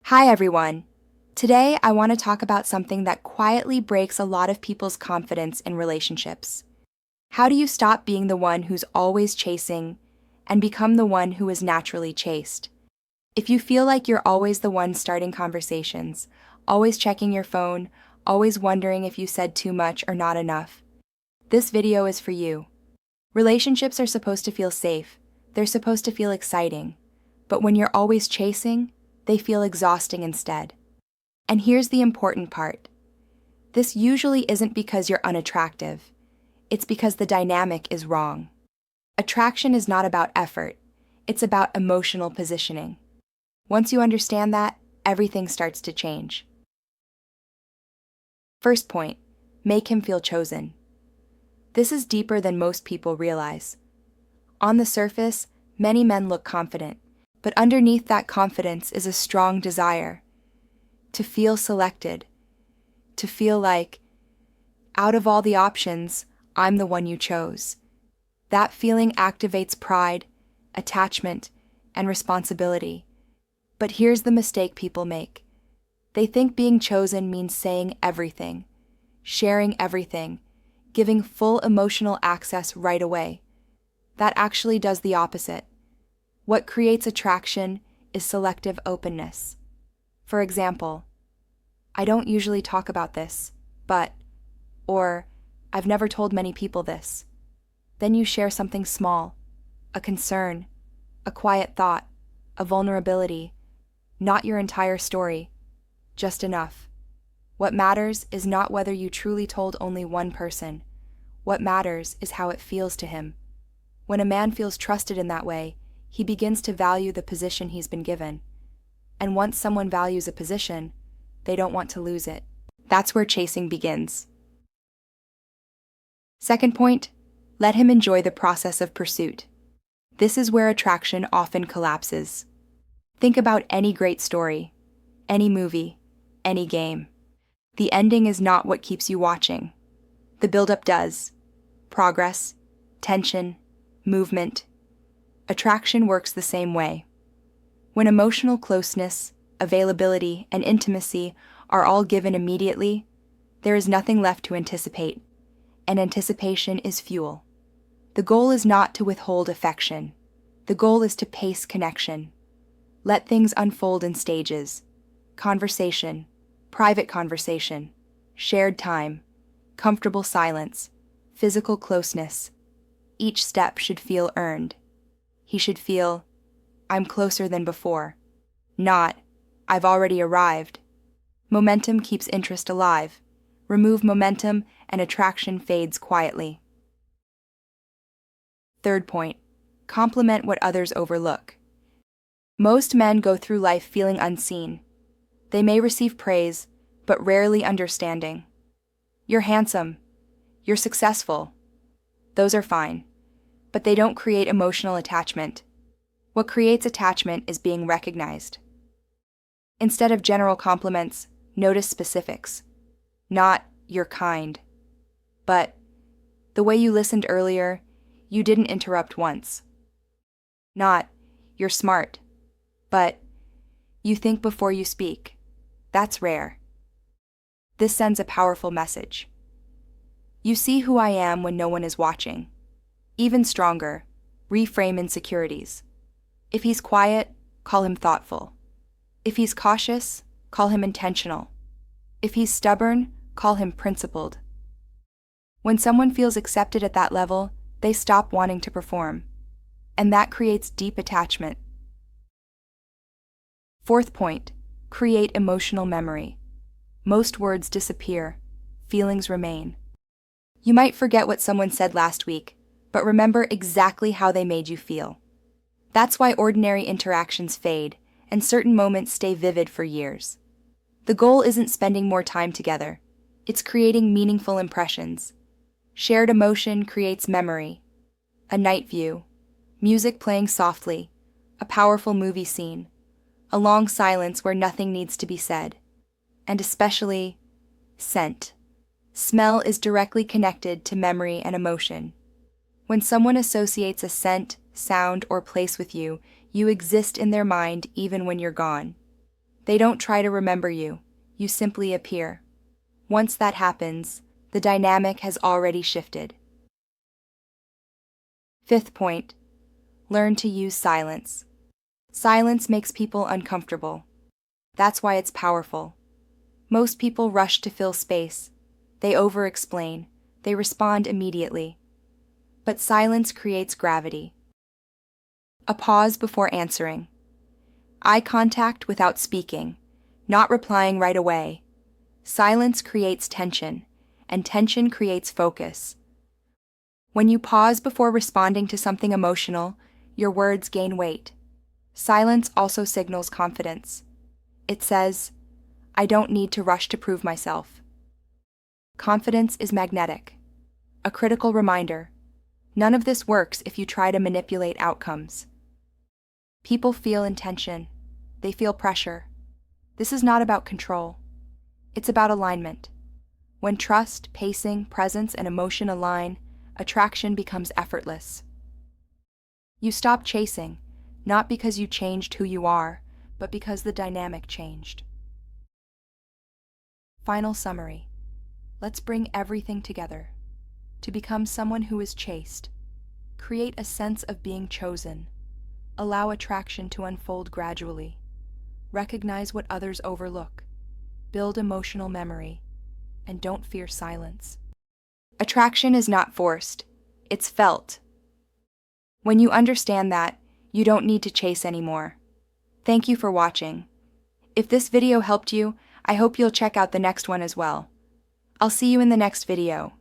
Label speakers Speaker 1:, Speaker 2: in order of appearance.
Speaker 1: Hi, everyone. Today, I want to talk about something that quietly breaks a lot of people's confidence in relationships. How do you stop being the one who's always chasing and become the one who is naturally chased? If you feel like you're always the one starting conversations, always checking your phone, always wondering if you said too much or not enough, this video is for you. Relationships are supposed to feel safe. They're supposed to feel exciting. But when you're always chasing, they feel exhausting instead. And here's the important part. This usually isn't because you're unattractive. It's because the dynamic is wrong. Attraction is not about effort. It's about emotional positioning. Once you understand that, everything starts to change. First point, make him feel chosen. This is deeper than most people realize. On the surface, many men look confident, but underneath that confidence is a strong desire to feel selected, to feel like, out of all the options, I'm the one you chose. That feeling activates pride, attachment, and responsibility. But here's the mistake people make. They think being chosen means saying everything, sharing everything, giving full emotional access right away. That actually does the opposite. What creates attraction is selective openness. For example, I don't usually talk about this, but, or, I've never told many people this. Then you share something small, a concern, a quiet thought, a vulnerability, not your entire story, just enough. What matters is not whether you truly told only one person. What matters is how it feels to him. When a man feels trusted in that way, he begins to value the position he's been given. And once someone values a position, they don't want to lose it. That's where chasing begins. Second point, let him enjoy the process of pursuit. This is where attraction often collapses. Think about any great story, any movie, any game. The ending is not what keeps you watching. The build-up does. Progress, tension, movement. Attraction works the same way. When emotional closeness, availability, and intimacy are all given immediately, there is nothing left to anticipate, and anticipation is fuel. The goal is not to withhold affection. The goal is to pace connection. Let things unfold in stages. Conversation, private conversation, shared time, comfortable silence, physical closeness. Each step should feel earned. He should feel, I'm closer than before. Not, I've already arrived. Momentum keeps interest alive. Remove momentum and attraction fades quietly. Third point, compliment what others overlook. Most men go through life feeling unseen. They may receive praise, but rarely understanding. You're handsome. You're successful. Those are fine, but they don't create emotional attachment. What creates attachment is being recognized. Instead of general compliments, notice specifics. Not, you're kind, but the way you listened earlier, you didn't interrupt once. Not, you're smart, but you think before you speak. That's rare. This sends a powerful message. You see who I am when no one is watching. Even stronger, reframe insecurities. If he's quiet, call him thoughtful. If he's cautious, call him intentional. If he's stubborn, call him principled. When someone feels accepted at that level, they stop wanting to perform, and that creates deep attachment. Fourth point, create emotional memory. Most words disappear, feelings remain. You might forget what someone said last week, but remember exactly how they made you feel. That's why ordinary interactions fade, and certain moments stay vivid for years. The goal isn't spending more time together. It's creating meaningful impressions. Shared emotion creates memory. A night view, music playing softly, a powerful movie scene, a long silence where nothing needs to be said, and especially, scent. Smell is directly connected to memory and emotion. When someone associates a scent, sound, or place with you, you exist in their mind even when you're gone. They don't try to remember you, you simply appear. Once that happens, the dynamic has already shifted. Fifth point, learn to use silence. Silence makes people uncomfortable. That's why it's powerful. Most people rush to fill space. They over-explain. They respond immediately. But silence creates gravity. A pause before answering. Eye contact without speaking, not replying right away. Silence creates tension, and tension creates focus. When you pause before responding to something emotional, your words gain weight. Silence also signals confidence. It says, I don't need to rush to prove myself. Confidence is magnetic. A critical reminder. None of this works if you try to manipulate outcomes. People feel intention. They feel pressure. This is not about control. It's about alignment. When trust, pacing, presence, and emotion align, attraction becomes effortless. You stop chasing, not because you changed who you are, but because the dynamic changed. Final summary. Let's bring everything together. To become someone who is chaste, create a sense of being chosen. Allow attraction to unfold gradually. Recognize what others overlook. Build emotional memory. And don't fear silence. Attraction is not forced. It's felt. When you understand that, you don't need to chase anymore. Thank you for watching. If this video helped you, I hope you'll check out the next one as well. I'll see you in the next video.